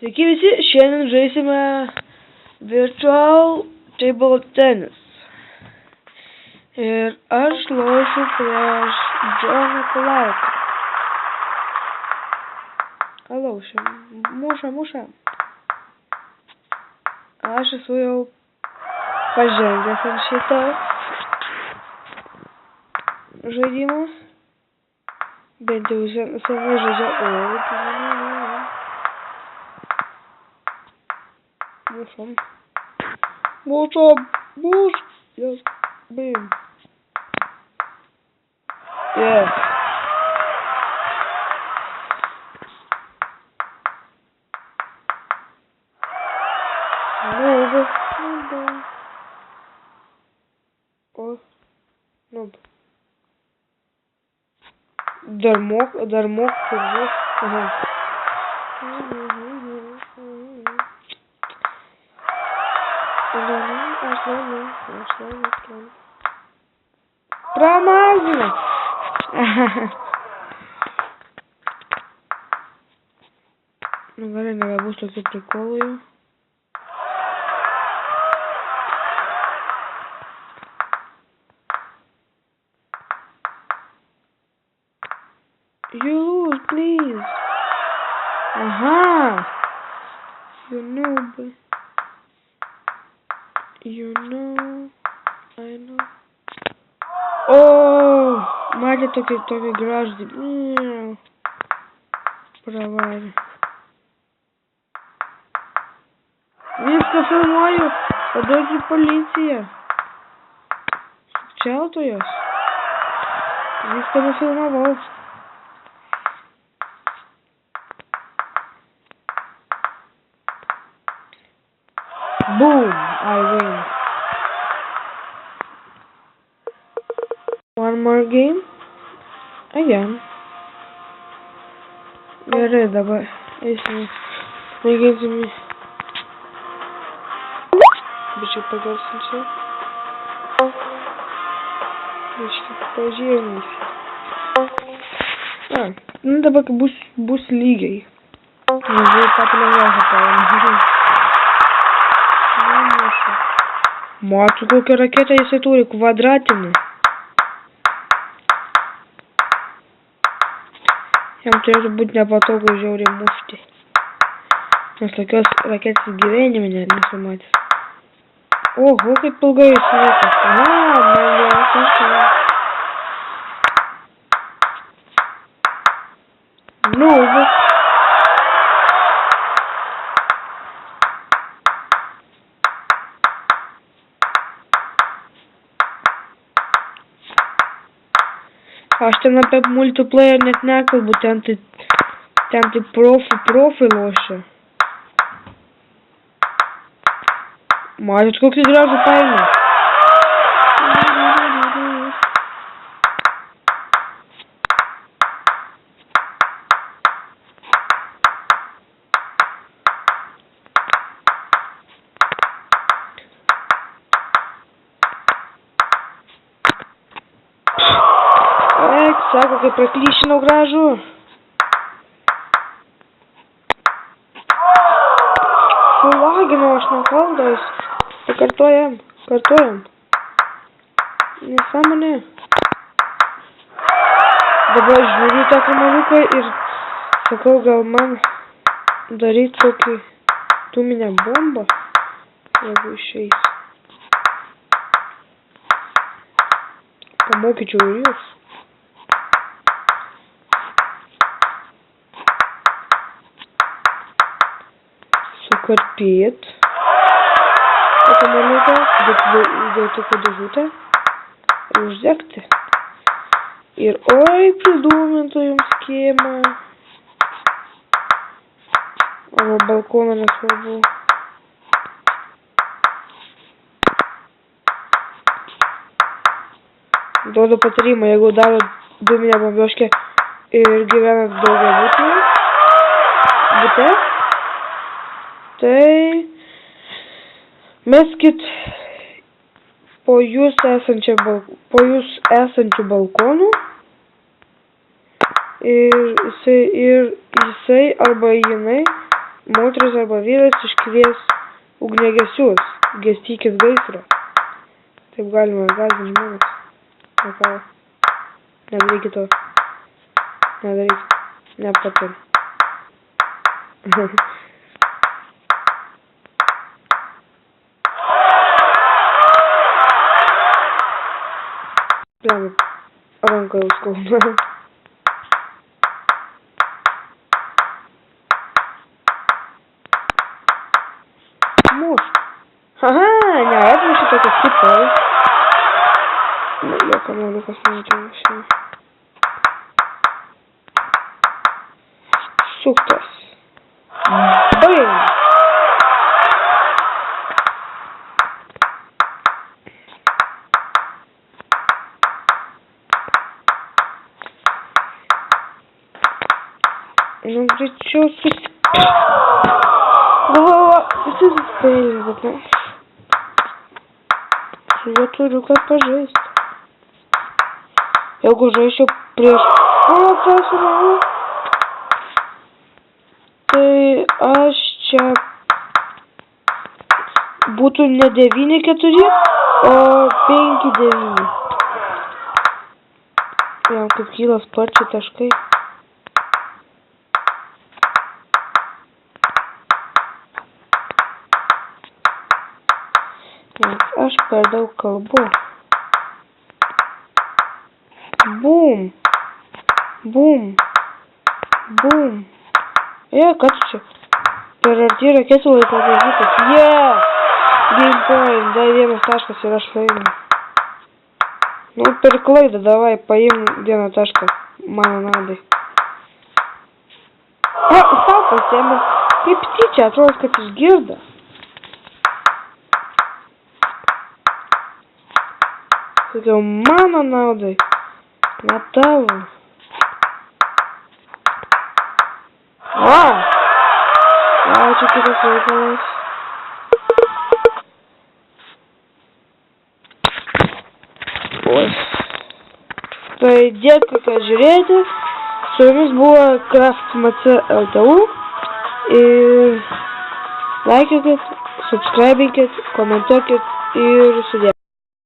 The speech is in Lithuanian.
Sveiki visi, šiandien žaisime Virtual Table Tennis. Ir aš lošiu prieš Džoną Kulauką. Laušim, mušam. Aš esu jau pažengęs ant šitą žaidimą. Bent jau senai žaidžiau. Muš. Yes. Bam. Yes. Noob. Oh. Noob. Dar mok kursus. Aha. Промазано! Ну, наверное, я буду что-то приколую. You lose, please. Ага. You noob. You know. I know. О, мать, только граждан. Провали. Виска филмаю. Подойди полиция. Чел то есть? Виска не филмовал. Boom! I win. One more game. Again. Бери, давай. Если не гейте мне. Бичи погасился. Бички, пожирнись. Ну давай-ка бусь лигой. Уже популярно по-моему. Мать, сколько ракета есть тури квадратины. Jam turėtų būti nepatogu žiauriai mušti. Nes tokios raketos gyvenime net nesumatęs. Oho, kaip ilgai jis veikia. Man jau kažką. Noob. Aš ten apie multiplayer net nekalbu, ten tai profi lošia. Matot, kokį gražų paėmė. Sako, kaip praklyšinau gražų. Sulaginau aš nuo kaldos. Pakartojam. Nesąmonė. Dabar žiūriu tą kamuoliuką ir sakau, gal man daryti kokį dūminę bombą, jeigu išeis. Pamokyčiau ir jūs. Sukarpėt kamuoliuką, dėl tokio dėžutę ir uždegti. Ir oi, pridūmintų jums kiemą. Arba balkoną nesvarbu. Duodu patarimą, jeigu daro dūminę bombioškę ir gyvenat daugiabutyje, tai meskit po jūs esančių balkonų ir jisai arba jinai moteris arba vyras iškvies ugniagesius, gesykit gaisrą. Taip galima gąsdinti žmones. Ką? Nedarykit to. Nedarykit. Nepatariu. Blemba, ranka jau skauda. Mušk. Aha, neatmuši tokio stipraus. Jo kamuoliukas neatmuši. Suktas. Baim. Nu, greičiau galvoju, visi suspėjo, bet ne. Su juo turiu ką pažaisti. Jeigu žaisčiau prieš profesionalų, tai aš čia būtų ne 9-4, o 5-9. Jam kaip kyla sparčiai taškai. Aš per daug kalbu. Bum. Bum. Bum. Ką tu čia? Per arti raketų laiko važiuotas. Game point. Dar vienas taškas ir aš laimiu. Nu, per klaidą davai, paim vieną tašką. Mano naudai. Sau pasiėmė. Kaip tyčia, atrodo, kad išgirda. Sakiau, mano naudai, ne tavo. Čia kitas reikalas. Tai dėkui, kad žiūrėjote. Su jumis buvo CraftMC LTU. Ir laikykit, subscribykit, komentuokit ir sudė.